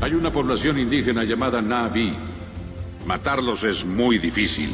Hay una población indígena llamada Na'vi. Matarlos es muy difícil.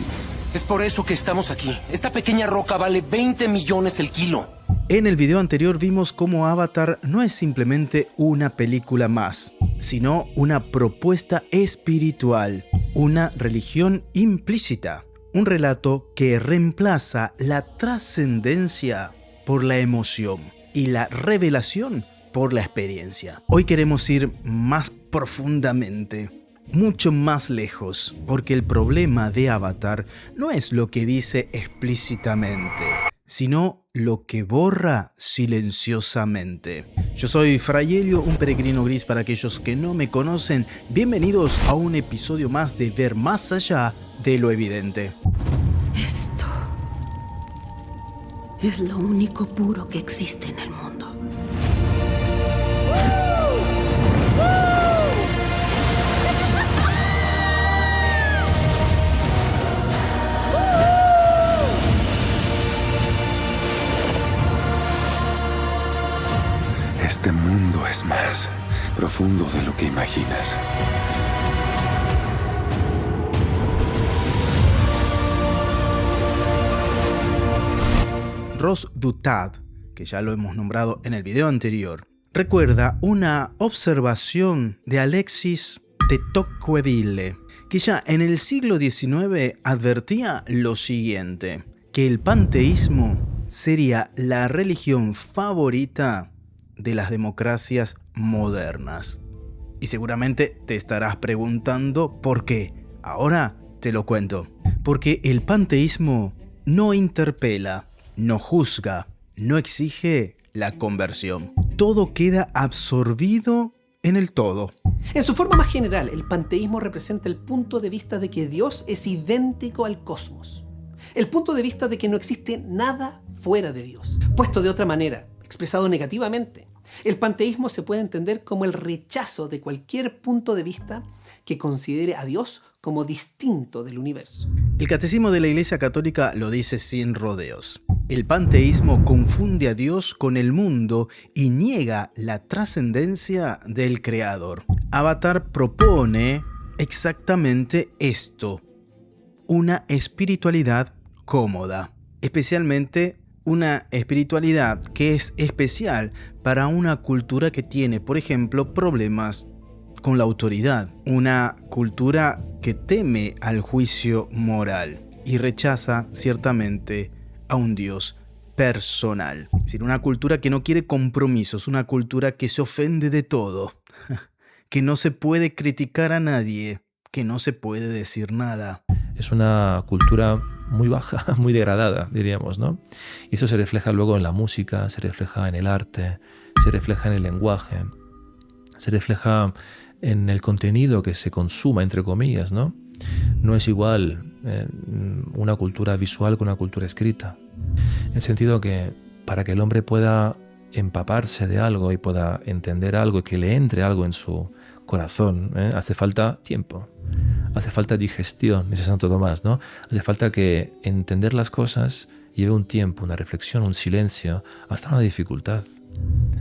Es por eso que estamos aquí. Esta pequeña roca vale 20 millones el kilo. En el video anterior vimos cómo Avatar no es simplemente una película más, sino una propuesta espiritual, una religión implícita, un relato que reemplaza la trascendencia por la emoción y la revelación por la experiencia. Hoy queremos ir más profundamente, mucho más lejos, porque el problema de Avatar no es lo que dice explícitamente, sino lo que borra silenciosamente. Yo soy Fray Helio, un peregrino gris para aquellos que no me conocen. Bienvenidos a un episodio más de Ver Más Allá de lo Evidente. Esto es lo único puro que existe en el mundo. Este mundo es más profundo de lo que imaginas. Ross Douthat, que ya lo hemos nombrado en el video anterior, recuerda una observación de Alexis de Tocqueville, que ya en el siglo XIX advertía lo siguiente, que el panteísmo sería la religión favorita de las democracias modernas. Y seguramente te estarás preguntando por qué. Ahora te lo cuento. Porque el panteísmo no interpela, no juzga, no exige la conversión. Todo queda absorbido en el todo. En su forma más general, el panteísmo representa el punto de vista de que Dios es idéntico al cosmos. El punto de vista de que no existe nada fuera de Dios. Puesto de otra manera, expresado negativamente, el panteísmo se puede entender como el rechazo de cualquier punto de vista que considere a Dios como distinto del universo. El Catecismo de la Iglesia Católica lo dice sin rodeos. El panteísmo confunde a Dios con el mundo y niega la trascendencia del Creador. Avatar propone exactamente esto: una espiritualidad cómoda, especialmente una espiritualidad que es especial para una cultura que tiene, por ejemplo, problemas con la autoridad. Una cultura que teme al juicio moral y rechaza ciertamente a un Dios personal. Es decir, una cultura que no quiere compromisos, una cultura que se ofende de todo, que no se puede criticar a nadie, que no se puede decir nada. Es una cultura muy baja, muy degradada, diríamos, ¿no? Y eso se refleja luego en la música, se refleja en el arte, se refleja en el lenguaje, se refleja en el contenido que se consuma, entre comillas, ¿no? No es igual una cultura visual que una cultura escrita. En el sentido que para que el hombre pueda empaparse de algo y pueda entender algo y que le entre algo en su corazón, hace falta tiempo. Hace falta digestión, dice Santo Tomás, ¿no? Hace falta que entender las cosas lleve un tiempo, una reflexión, un silencio, hasta una dificultad.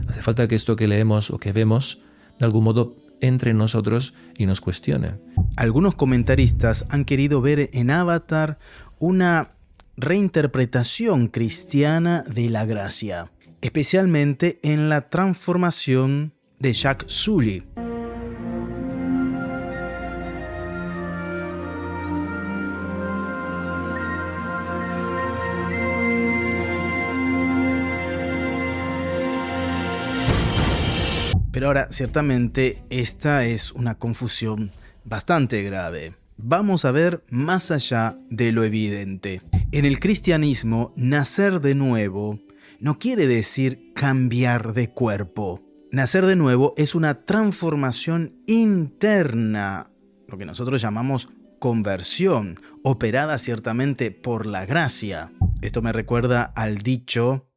Hace falta que esto que leemos o que vemos, de algún modo, entre en nosotros y nos cuestione. Algunos comentaristas han querido ver en Avatar una reinterpretación cristiana de la gracia, especialmente en la transformación de Jacques Sully. Pero ahora, ciertamente, esta es una confusión bastante grave. Vamos a ver más allá de lo evidente. En el cristianismo, nacer de nuevo no quiere decir cambiar de cuerpo. Nacer de nuevo es una transformación interna, lo que nosotros llamamos conversión, operada ciertamente por la gracia. Esto me recuerda al dicho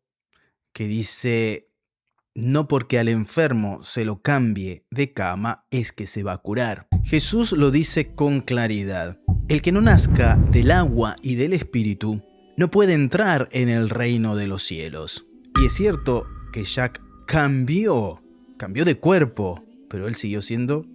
que dice: no porque al enfermo se lo cambie de cama es que se va a curar. Jesús lo dice con claridad: el que no nazca del agua y del espíritu no puede entrar en el reino de los cielos. Y es cierto que Jack cambió de cuerpo, pero él siguió siendo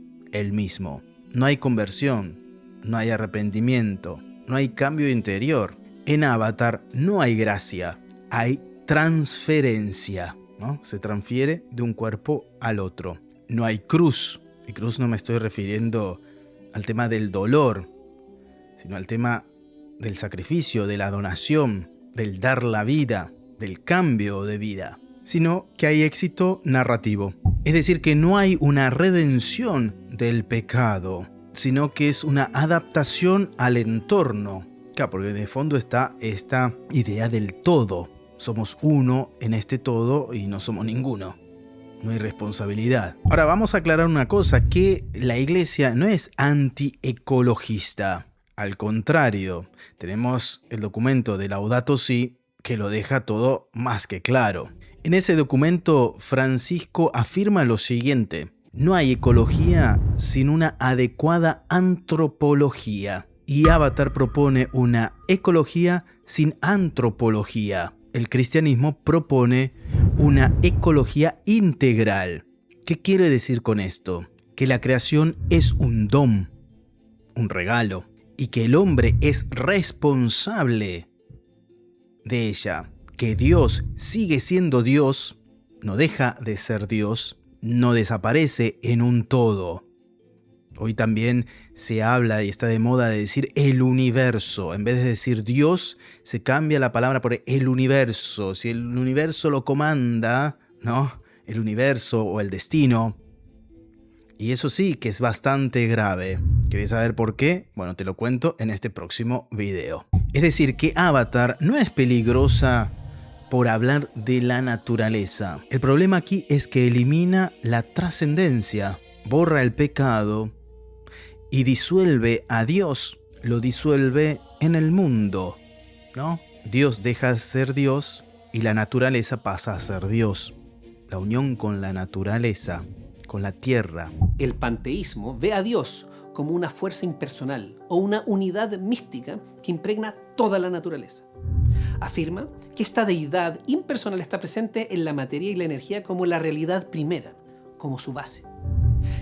el mismo. No hay conversión, no hay arrepentimiento, no hay cambio interior. En Avatar no hay gracia, hay transferencia, ¿no? Se transfiere de un cuerpo al otro. No hay cruz. Y cruz no me estoy refiriendo al tema del dolor, sino al tema del sacrificio, de la donación, del dar la vida, del cambio de vida, sino que hay éxito narrativo. Es decir, que no hay una redención del pecado, sino que es una adaptación al entorno. Claro, porque de fondo está esta idea del todo. Somos uno en este todo y no somos ninguno. No hay responsabilidad. Ahora vamos a aclarar una cosa, que la iglesia no es antiecologista. Al contrario, tenemos el documento de Laudato Si que lo deja todo más que claro. En ese documento, Francisco afirma lo siguiente: no hay ecología sin una adecuada antropología. Y Avatar propone una ecología sin antropología. El cristianismo propone una ecología integral. ¿Qué quiere decir con esto? Que la creación es un don, un regalo, y que el hombre es responsable de ella. Que Dios sigue siendo Dios, no deja de ser Dios, no desaparece en un todo. Hoy también se habla y está de moda de decir el universo. En vez de decir Dios, se cambia la palabra por el universo. Si el universo lo comanda, ¿no? El universo o el destino. Y eso sí que es bastante grave. ¿Querés saber por qué? Bueno, te lo cuento en este próximo video. Es decir, que Avatar no es peligrosa por hablar de la naturaleza. El problema aquí es que elimina la trascendencia, borra el pecado y disuelve a Dios, lo disuelve en el mundo, ¿no? Dios deja de ser Dios y la naturaleza pasa a ser Dios. La unión con la naturaleza, con la tierra. El panteísmo ve a Dios como una fuerza impersonal o una unidad mística que impregna toda la naturaleza. Afirma que esta deidad impersonal está presente en la materia y la energía como la realidad primera, como su base.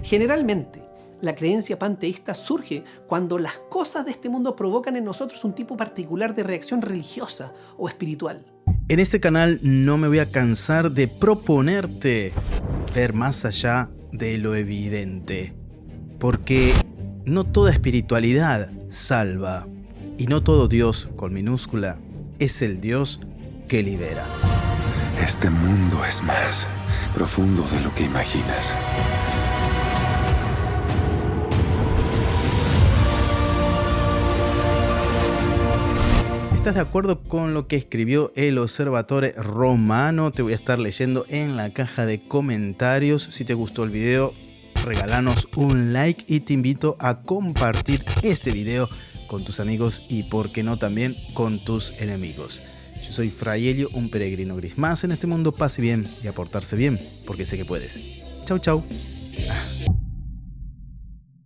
Generalmente, la creencia panteísta surge cuando las cosas de este mundo provocan en nosotros un tipo particular de reacción religiosa o espiritual. En este canal no me voy a cansar de proponerte ver más allá de lo evidente, porque no toda espiritualidad salva y no todo Dios con minúscula es el Dios que libera. Este mundo es más profundo de lo que imaginas. ¿Estás de acuerdo con lo que escribió el Osservatore Romano? Te voy a estar leyendo en la caja de comentarios. Si te gustó el video, regálanos un like y te invito a compartir este video con tus amigos y, por qué no, también con tus enemigos. Yo soy Fray Helio, un peregrino gris más en este mundo. Pase bien y a portarse bien, porque sé que puedes. Chau, chau.